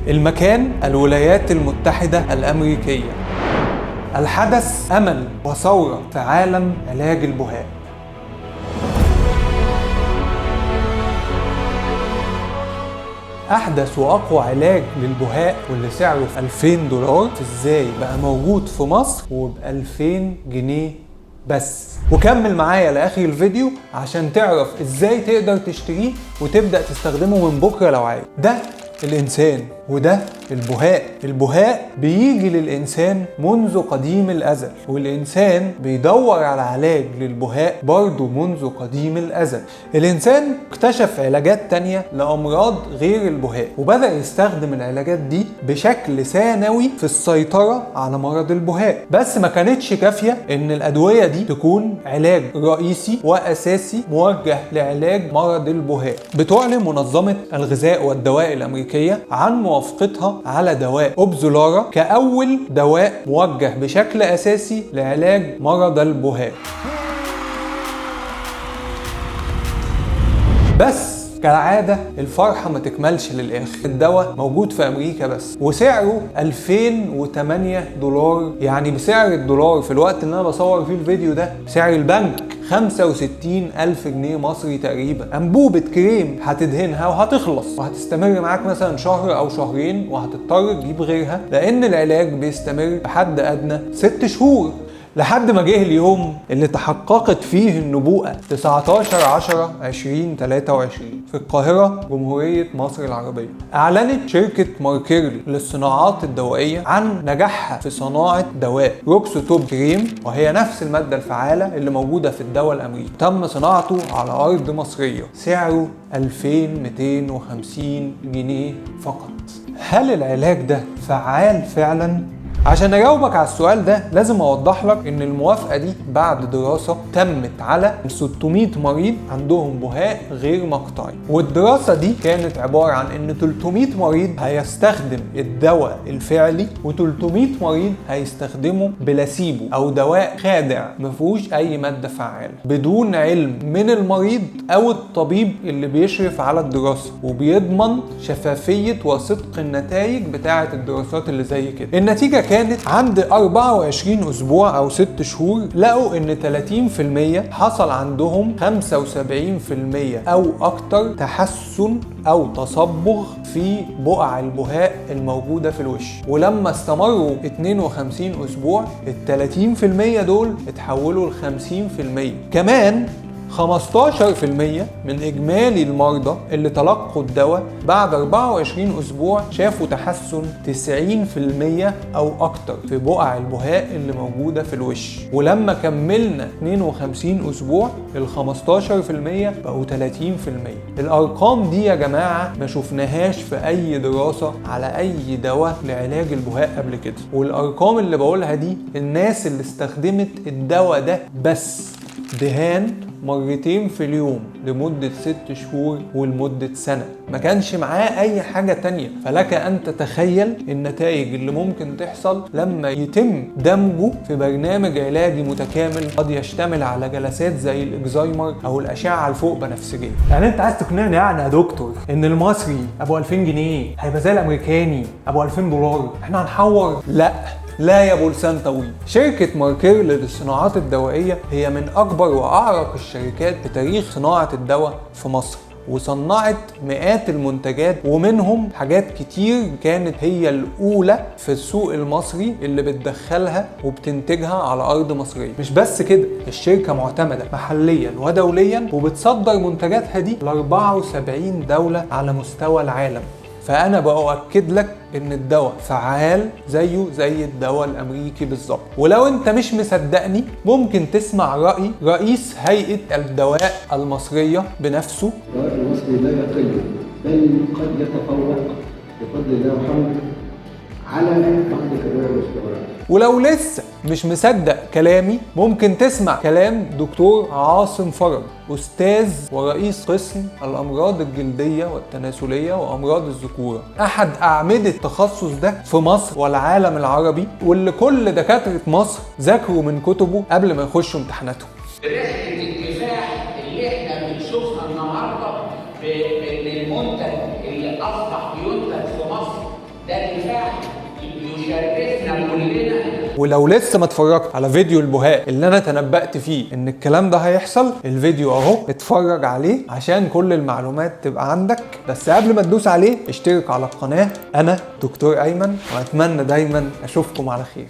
المكان الولايات المتحدة الأمريكية. الحدث أمل وثورة في عالم علاج البهاء. أحدث وأقوى علاج للبهاء واللي سعره $2000 إزاي بقى موجود في مصر وب2000 جنيه بس. وكمل معايا لآخر الفيديو عشان تعرف إزاي تقدر تشتريه وتبدأ تستخدمه من بكرة لو عايز. ده الإنسان وده البهاء. البهاء بيجي للإنسان منذ قديم الأزل، والإنسان بيدور على علاج للبهاء برضه منذ قديم الأزل. الإنسان اكتشف علاجات تانية لأمراض غير البهاء، وبدأ يستخدم العلاجات دي بشكل ثانوي في السيطرة على مرض البهاء. بس ما كانتش كافية إن الأدوية دي تكون علاج رئيسي وأساسي موجه لعلاج مرض البهاء. بتعلن منظمة الغذاء والدواء الأمريكية عن موافقتها على دواء أوبزولارا كأول دواء موجه بشكل أساسي لعلاج مرض البهاء. بس كالعادة الفرحة ما تكملش للآخر. الدواء موجود في أمريكا بس، وسعره $2008. يعني بسعر الدولار في الوقت اللي أنا بصور فيه الفيديو ده سعر البنك 65,000 جنيه مصري تقريبا. أنبوبة كريم هتدهنها وهتخلص وهتستمر معاك مثلا شهر أو شهرين، وهتضطر تجيب غيرها لأن العلاج بيستمر بحد أدنى 6 شهور. لحد ما جه اليوم اللي تحققت فيه النبوءة 19/10/2023 في القاهرة جمهورية مصر العربية. أعلنت شركة ماركيرلي للصناعات الدوائية عن نجاحها في صناعة دواء روكسوتوب كريم، وهي نفس المادة الفعالة اللي موجودة في الدواء الأمريكي. تم صناعته على أرض مصرية، سعره 2250 جنيه فقط. هل العلاج ده فعال فعلا؟ عشان اجاوبك على السؤال ده لازم اوضح لك ان الموافقة دي بعد دراسة تمت على 600 مريض عندهم بهاء غير مقطعي، والدراسة دي كانت عبارة عن ان 300 مريض هيستخدم الدواء الفعلي و300 مريض هيستخدموا بلاسيبو او دواء خادع مفيهوش اي مادة فعالة بدون علم من المريض او الطبيب اللي بيشرف على الدراسة وبيضمن شفافية وصدق النتائج بتاعة الدراسات اللي زي كده. النتيجة كانت عند 24 أسبوع أو 6 شهور لقوا إن 30% حصل عندهم 75% أو أكتر تحسن أو تصبغ في بقع البهاء الموجودة في الوش. ولما استمروا 52 أسبوع 30% دول اتحولوا ل 50%. كمان 15% من إجمالي المرضى اللي تلقوا الدواء بعد 24 أسبوع شافوا تحسن 90% أو أكتر في بقع البهاء اللي موجودة في الوش. ولما كملنا 52 أسبوع 15% بقوا 30%. الأرقام دي يا جماعة ما شفناهاش في أي دراسة على أي دواء لعلاج البهاء قبل كده. والأرقام اللي بقولها دي الناس اللي استخدمت الدواء ده بس دهان مرتين في اليوم لمدة 6 شهور ولمدة سنة، ما كانش معاه اي حاجة تانية. فلك ان تتخيل النتائج اللي ممكن تحصل لما يتم دمجه في برنامج علاجي متكامل قد يشتمل على جلسات زي الاكزايمر او الاشعة الفوق بنفسجية. يعني انت عايز تقنعني يعني يا دكتور ان المصري ابو 2000 جنيه هيبقى زي الامريكاني ابو $2000؟ احنا هنحور؟ لا يا بولسان طويل. شركة ماركيرلي للصناعات الدوائية هي من أكبر وأعرق الشركات في تاريخ صناعة الدواء في مصر، وصنعت مئات المنتجات ومنهم حاجات كتير كانت هي الأولى في السوق المصري اللي بتدخلها وبتنتجها على أرض مصرية. مش بس كده، الشركة معتمدة محليا ودوليا وبتصدر منتجاتها دي ل 74 دولة على مستوى العالم. فأنا بأؤكد لك إن الدواء فعال زيه زي الدواء الأمريكي بالظبط. ولو أنت مش مصدقني ممكن تسمع رأي رئيس هيئة الدواء المصرية بنفسه. الدواء المصري لا يقل بل قد يتفوق بفضل الله وحمده على بعض الأدوية المستوردة. ولو لسه مش مصدق كلامي ممكن تسمع كلام دكتور عاصم فرج، أستاذ ورئيس قسم الأمراض الجلدية والتناسلية وأمراض الذكورة، أحد أعمدة التخصص ده في مصر والعالم العربي، واللي كل دكاترة مصر ذاكروا من كتبه قبل ما يخشوا امتحاناتهم. رحلة الكفاح اللي احنا بنشوفها النهارده بان المنتج اللي اصبح بينتج في مصر كلنا. ولو لسه ما اتفرجت على فيديو البهاء اللي انا تنبأت فيه ان الكلام ده هيحصل، الفيديو اهو اتفرج عليه عشان كل المعلومات تبقى عندك. بس قبل ما تدوس عليه اشترك على القناة. انا دكتور ايمن، واتمنى دايما اشوفكم على خير.